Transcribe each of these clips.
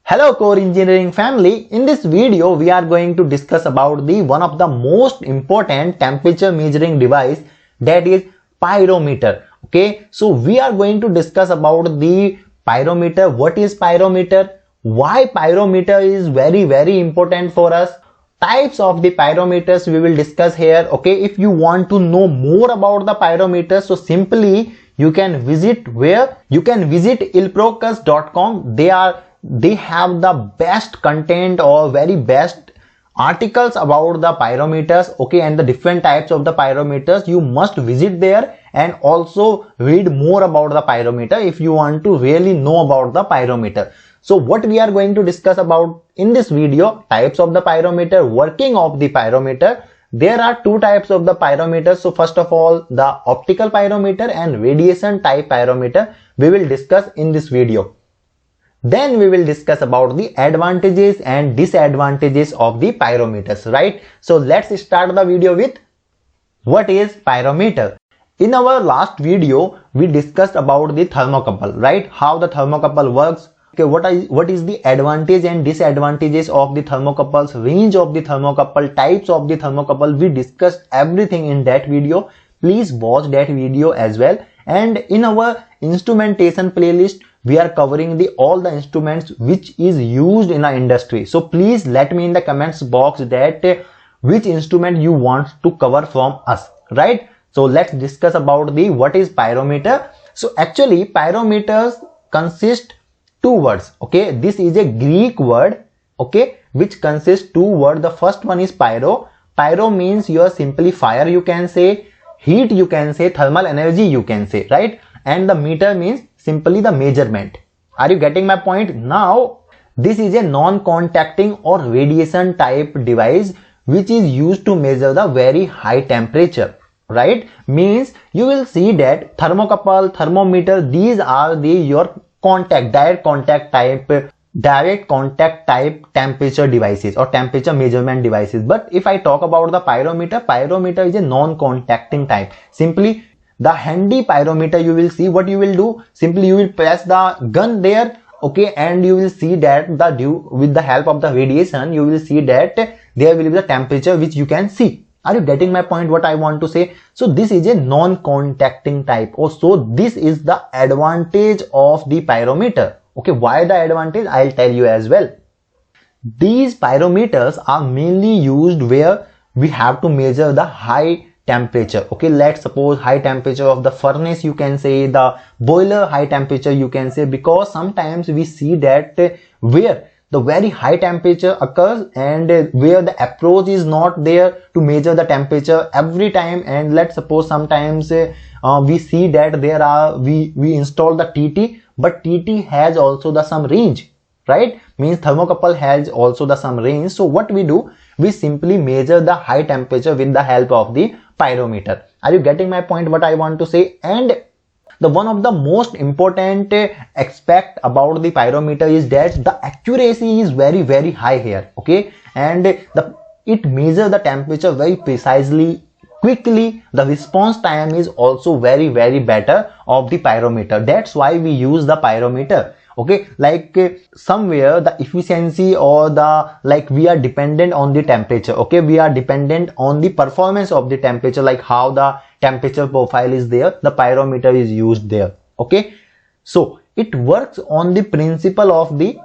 Hello core engineering family. In this video we are going to discuss about the one of the most important temperature measuring device, that is pyrometer. Okay, so we are going to discuss about the pyrometer. What is pyrometer? Why pyrometer is very important for us? Types of the pyrometers we will discuss here. Okay, if you want to know more about the pyrometer, so simply you can visit where? You can visit ilprocus.com. They have the best content or very best articles about the pyrometers, okay, and the different types of the pyrometers. You must visit there and also read more about the pyrometer if you want to really know about the pyrometer. So what we are going to discuss about in this video: types of the pyrometer, working of the pyrometer. There are two types of the pyrometers. So first of all, the optical pyrometer and radiation type pyrometer we will discuss in this video. Then we will discuss about the advantages and disadvantages of the pyrometers, right? So let's start the video with what is pyrometer. In our last video, we discussed about the thermocouple, right? How the thermocouple works. Okay, what is the advantage and disadvantages of the thermocouples, range of the thermocouple, types of the thermocouple. We discussed everything in that video. Please watch that video as well. And in our instrumentation playlist, we are covering all the instruments which is used in our industry. So please let me in the comments box that which instrument you want to cover from us, right? So let's discuss about the what is pyrometer. So actually pyrometers consist two words. Okay, this is a Greek word, okay, which consists two words. The first one is pyro. Pyro means your simply fire, you can say, heat you can say, thermal energy you can say, right? And the meter means simply the measurement. Are you getting my point? Now this is a non-contacting or radiation type device which is used to measure the very high temperature, right? Means you will see that thermocouple, thermometer, these are your direct contact type temperature devices or temperature measurement devices. But if I talk about the pyrometer is a non-contacting type. Simply the handy pyrometer, you will see what you will do. Simply you will press the gun there, okay, and you will see that with the help of the radiation, you will see that there will be the temperature which you can see. Are you getting my point, what I want to say? So this is a non-contacting type. So this is the advantage of the pyrometer. Okay, why the advantage? I'll tell you as well. These pyrometers are mainly used where we have to measure the high temperature. Okay, let's suppose high temperature of the furnace, you can say, the boiler high temperature you can say, because sometimes we see that where the very high temperature occurs and where the approach is not there to measure the temperature every time. And let's suppose sometimes we see that we install the TT, but TT has also some range, right? Means thermocouple has also some range. So what we do, we simply measure the high temperature with the help of the pyrometer. Are you getting my point, what I want to say? And the one of the most important aspect about the pyrometer is that the accuracy is very high here, okay, and it measures the temperature very precisely, quickly. The response time is also very better of the pyrometer. That's why we use the pyrometer. Okay, like somewhere the efficiency or we are dependent on the temperature. Okay, we are dependent on the performance of the temperature, like how the temperature profile is there, the pyrometer is used there. Okay, so it works on the principle of the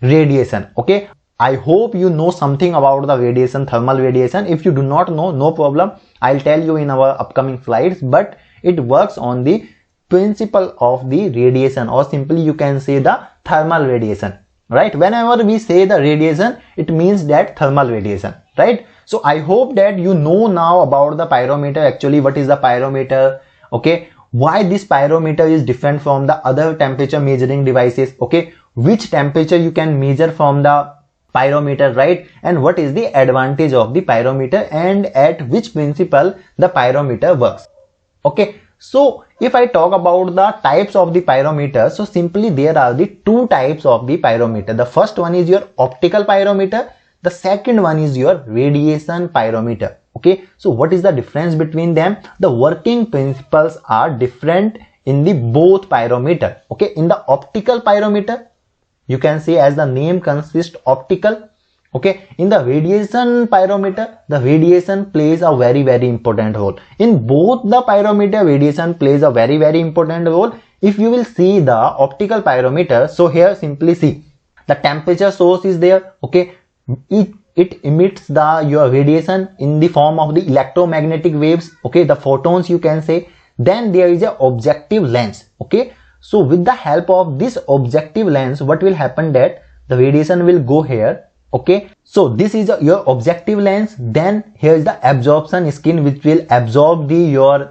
radiation. Okay, I hope you know something about the radiation, thermal radiation. If you do not know, no problem, I'll tell you in our upcoming slides. But it works on the principle of the radiation, or simply you can say the thermal radiation, right? Whenever we say the radiation, it means that thermal radiation, right? So I hope that you know now about the pyrometer. Actually, what is the pyrometer? Okay, why this pyrometer is different from the other temperature measuring devices? Okay, which temperature you can measure from the pyrometer, right? And what is the advantage of the pyrometer, and at which principle the pyrometer works? Okay, so if I talk about the types of the pyrometer, so simply there are the two types of the pyrometer. The first one is your optical pyrometer. The second one is your radiation pyrometer. Okay, so what is the difference between them? The working principles are different in the both pyrometer. Okay, in the optical pyrometer, you can say, as the name consists optical. Okay, in the radiation pyrometer, the radiation plays a very important role. In both the pyrometer, radiation plays a very important role. If you will see the optical pyrometer, so here simply see the temperature source is there. Okay, it emits your radiation in the form of the electromagnetic waves. Okay, the photons you can say. Then there is a objective lens. Okay, so with the help of this objective lens, what will happen that the radiation will go here. Okay, so this is your objective lens. Then here is the absorption skin, which will absorb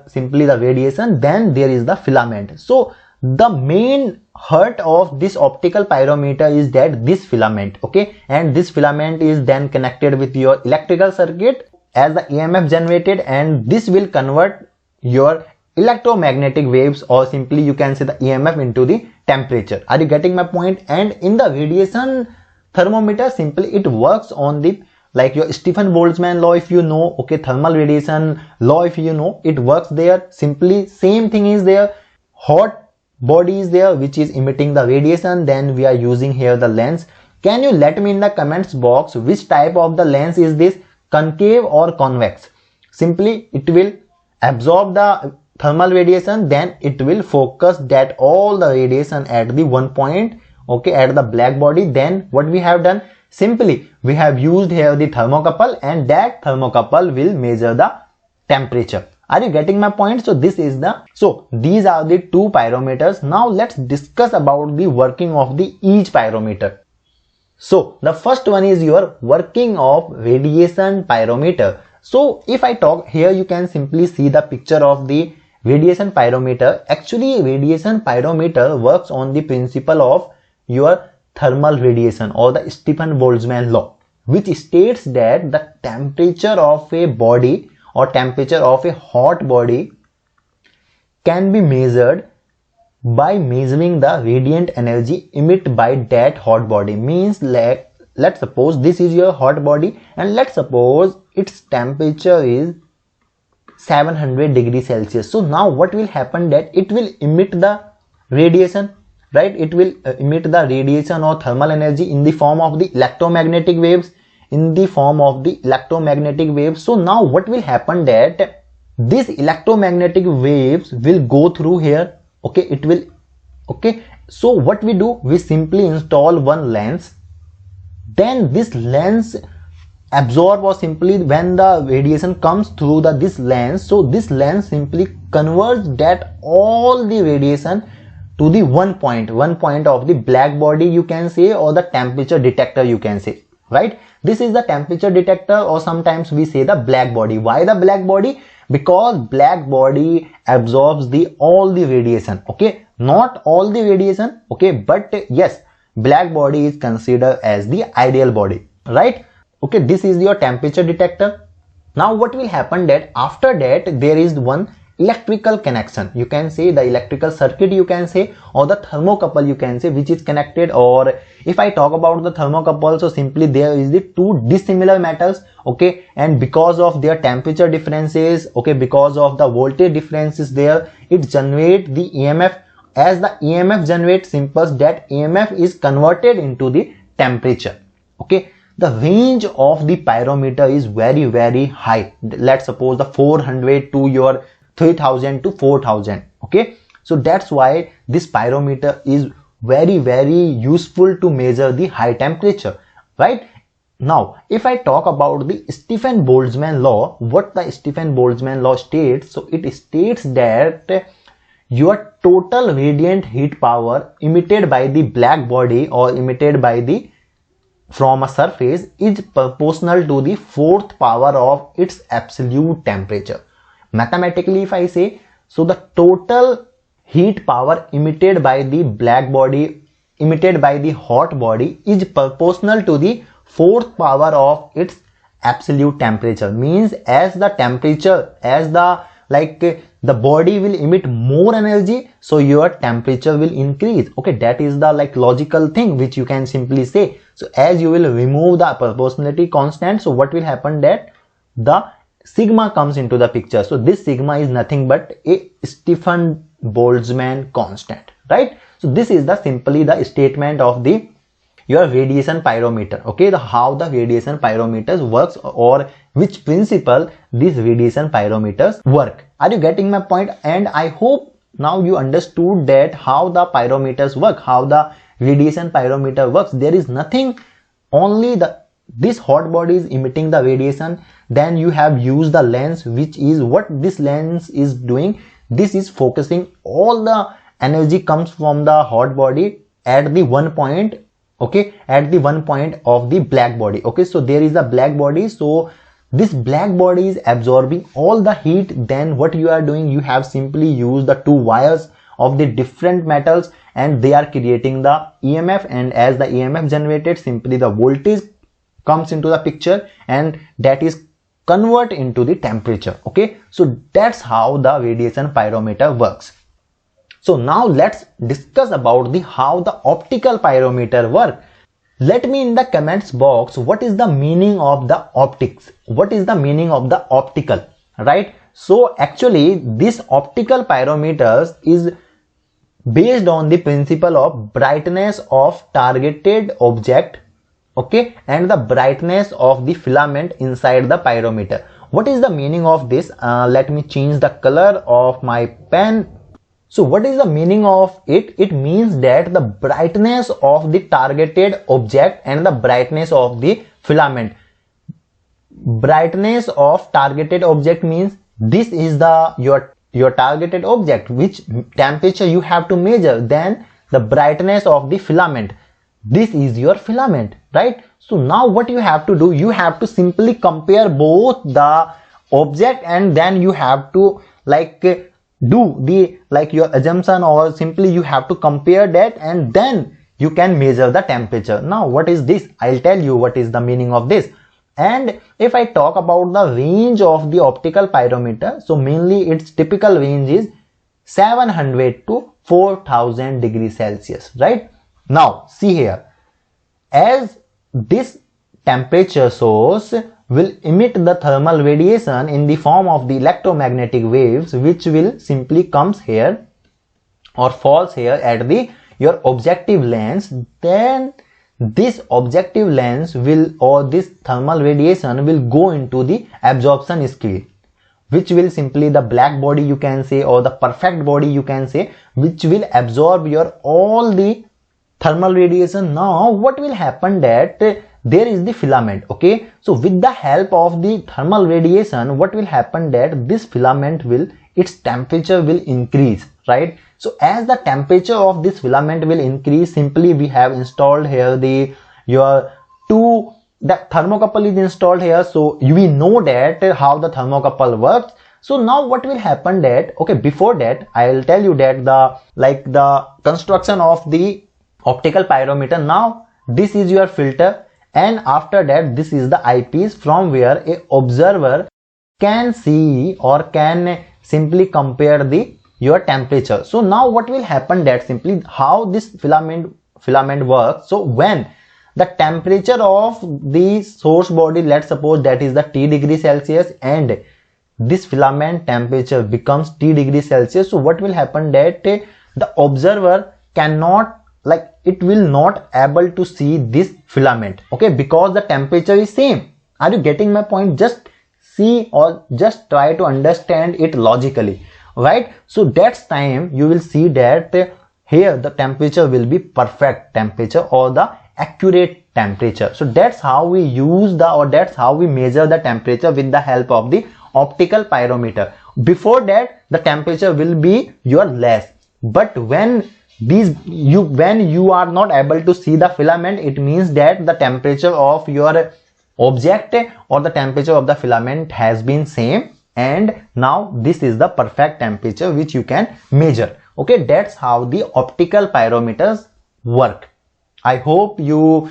simply the radiation. Then there is the filament. So the main hurt of this optical pyrometer is that this filament. Okay, and this filament is then connected with your electrical circuit as the EMF generated, and this will convert your electromagnetic waves, or simply you can say the EMF, into the temperature. Are you getting my point? And in the radiation thermometer, simply it works on the, like your Stephen Boltzmann law, if you know. Okay, thermal radiation law, if you know, it works there. Simply same thing is there. Hot body is there which is emitting the radiation. Then we are using here the lens. Can you let me in the comments box which type of the lens is this, concave or convex? Simply it will absorb the thermal radiation, then it will focus that all the radiation at the one point. Okay, at the black body. Then what we have done, simply we have used here the thermocouple, and that thermocouple will measure the temperature. Are you getting my point? So these are the two pyrometers. Now let's discuss about the working of each pyrometer. So the first one is your working of radiation pyrometer. So if I talk here, you can simply see the picture of the radiation pyrometer. Actually, radiation pyrometer works on the principle of your thermal radiation, or the Stephen Boltzmann law, which states that the temperature of a body, or temperature of a hot body, can be measured by measuring the radiant energy emitted by that hot body. Means, let's suppose this is your hot body, and let's suppose its temperature is 700 degrees Celsius. So now what will happen, that it will emit the radiation, right? It will emit the radiation or thermal energy in the form of the electromagnetic waves, So now what will happen, that these electromagnetic waves will go through here. Okay, it will. Okay, so what we do, we simply install one lens. Then this lens absorb, or simply when the radiation comes through this lens, so this lens simply converts that all the radiation to the one point of the black body, you can say, or the temperature detector, you can say, right? This is the temperature detector, or sometimes we say the black body. Why the black body? Because black body absorbs all the radiation. Okay, not all the radiation. Okay, but yes, black body is considered as the ideal body, right? Okay, this is your temperature detector. Now what will happen, that after that there is one electrical connection, you can say the electrical circuit, you can say, or the thermocouple, you can say, which is connected. Or if I talk about the thermocouple, so simply there is the two dissimilar metals. Okay, and because of their temperature differences, okay, because of the voltage differences there, it generates the EMF. As the EMF generates, simple, that EMF is converted into the temperature. Okay, the range of the pyrometer is very high. Let's suppose the 400 to your 3000 to 4000. Okay, so that's why this pyrometer is very useful to measure the high temperature, right? Now if I talk about the Stephen Boltzmann law, what the Stephen Boltzmann law states, so it states that your total radiant heat power emitted by the black body, or emitted by from a surface, is proportional to the fourth power of its absolute temperature. Mathematically, if I say, so the total heat power emitted by the black body, emitted by the hot body, is proportional to the fourth power of its absolute temperature. Means as the temperature, as the the body will emit more energy, so your temperature will increase. Okay, that is the logical thing which you can simply say. So as you will remove the proportionality constant, so what will happen, that the sigma comes into the picture. So this sigma is nothing but a Stephen Boltzmann constant, right? So this is simply the statement of the your radiation pyrometer. Okay, how the radiation pyrometers works, or which principle these radiation pyrometers work. Are you getting my point? And I hope now you understood that how the pyrometers work, how the radiation pyrometer works. There is nothing, only this hot body is emitting the radiation, then you have used the lens, which is what this lens is doing. This is focusing all the energy comes from the hot body at the one point, okay, at the one point of the black body. Okay, so there is a black body, so this black body is absorbing all the heat. Then what you are doing, you have simply used the two wires of the different metals and they are creating the EMF, and as the EMF generated, simply the voltage comes into the picture and that is convert into the temperature. Okay, so that's how the radiation pyrometer works. So now let's discuss about how the optical pyrometer work. Let me in the comments box what is the meaning of the optics, what is the meaning of the optical, right? So actually this optical pyrometers is based on the principle of brightness of targeted object, okay, and the brightness of the filament inside the pyrometer. What is the meaning of this? Let me change the color of my pen. So what is the meaning of it? It means that the brightness of the targeted object and the brightness of the filament. Brightness of targeted object means this is the your targeted object, which temperature you have to measure. Then the brightness of the filament, this is your filament, right? So now what you have to do, you have to simply compare both the object and then you have to do the your assumption, or simply you have to compare that and then you can measure the temperature. Now what is this? I'll tell you what is the meaning of this. And if I talk about the range of the optical pyrometer, so mainly its typical range is 700 to 4000 degrees Celsius, right? Now see here, as this temperature source will emit the thermal radiation in the form of the electromagnetic waves, which will simply comes here or falls here at your objective lens, then this objective lens will, or this thermal radiation will go into the absorption scale, which will simply the black body you can say, or the perfect body you can say, which will absorb your all the thermal radiation. Now what will happen that there is the filament, okay, so with the help of the thermal radiation, what will happen that this filament will, its temperature will increase, right? So as the temperature of this filament will increase, simply we have installed here the thermocouple is installed here, so we know that how the thermocouple works. So now what will happen that, okay, before that I'll tell you that the construction of the optical pyrometer. Now this is your filter, and after that this is the eyepiece from where a observer can see or can simply compare your temperature. So now what will happen that simply how this filament works. So when the temperature of the source body, let's suppose that is the T degrees Celsius, and this filament temperature becomes T degrees Celsius, so what will happen that the observer cannot, it will not able to see this filament, okay, because the temperature is same. Are you getting my point? Just see or just try to understand it logically, right? So that's time you will see that here the temperature will be perfect temperature or the accurate temperature. So that's how we use that's how we measure the temperature with the help of the optical pyrometer. Before that the temperature will be your less, but when you are not able to see the filament, it means that the temperature of your object or the temperature of the filament has been same, and now this is the perfect temperature which you can measure. Okay, that's how the optical pyrometers work. I hope you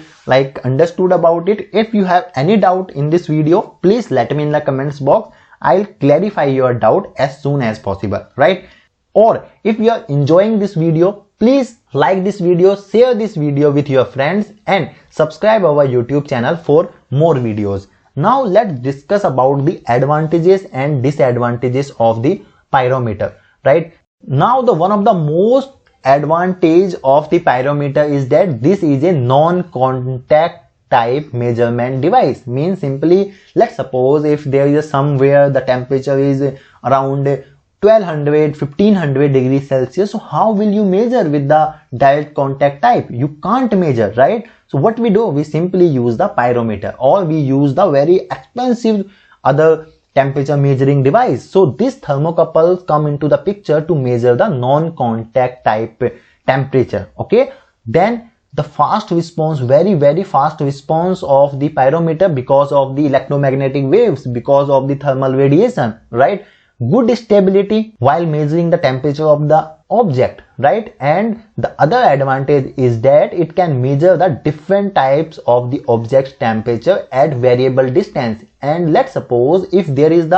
understood about it. If you have any doubt in this video, please let me in the comments box. I'll clarify your doubt as soon as possible, right? Or if you are enjoying this video, please like this video, share this video with your friends, and subscribe our YouTube channel for more videos. Now let's discuss about the advantages and disadvantages of the pyrometer, right? Now one of the most advantage of the pyrometer is that this is a non-contact type measurement device. Means simply, let's suppose if there is somewhere the temperature is around 1500 degrees Celsius, so how will you measure with the direct contact type? You can't measure, right? So what we do, we simply use the pyrometer, or we use the very expensive other temperature measuring device. So this thermocouples come into the picture to measure the non-contact type temperature. Okay, then the fast response, very fast response of the pyrometer because of the electromagnetic waves, because of the thermal radiation, right? Good stability while measuring the temperature of the object, right? And the other advantage is that it can measure the different types of the object's temperature at variable distance. And let's suppose if there is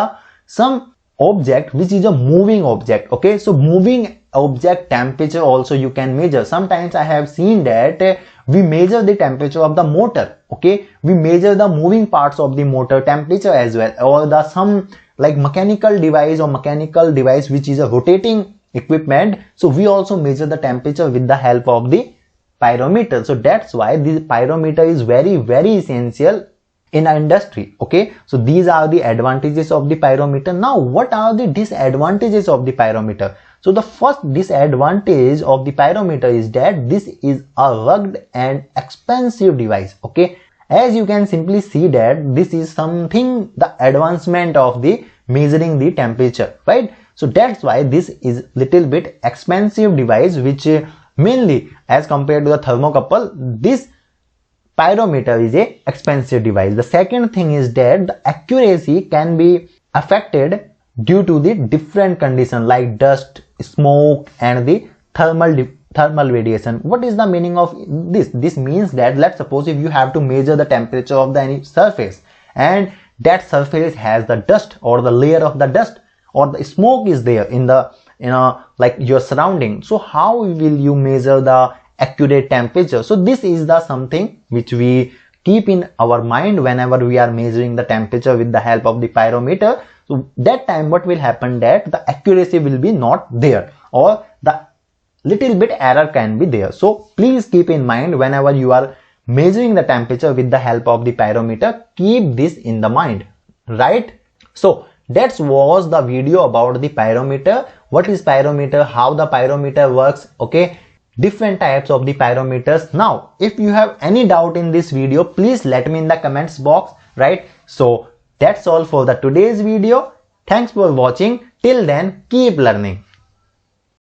some object which is a moving object, okay, so moving object temperature also you can measure. Sometimes I have seen that we measure the temperature of the motor, okay, we measure the moving parts of the motor temperature as well, or the some like mechanical device which is a rotating equipment, so we also measure the temperature with the help of the pyrometer. So that's why the pyrometer is very essential in our industry. Okay, so these are the advantages of the pyrometer. Now what are the disadvantages of the pyrometer? So the first disadvantage of the pyrometer is that this is a rugged and expensive device. Okay, as you can simply see that this is something, the advancement of the measuring the temperature, right? So that's why this is little bit expensive device, which mainly as compared to the thermocouple, this pyrometer is a expensive device. The second thing is that the accuracy can be affected due to the different conditions like dust, smoke and the thermal radiation. What is the meaning of this? This means that let's suppose if you have to measure the temperature of any surface, and that surface has the dust or the layer of the dust or the smoke is there in the like your surrounding, so how will you measure the accurate temperature? So this is the something which we keep in our mind whenever we are measuring the temperature with the help of the pyrometer. So that time what will happen, that the accuracy will be not there, or the little bit error can be there. So please keep in mind whenever you are measuring the temperature with the help of the pyrometer, keep this in the mind, right? So that was the video about the pyrometer. What is pyrometer, how the pyrometer works, okay, different types of the pyrometers. Now if you have any doubt in this video, please let me in the comments box, right? So that's all for the today's video. Thanks for watching. Till then, keep learning.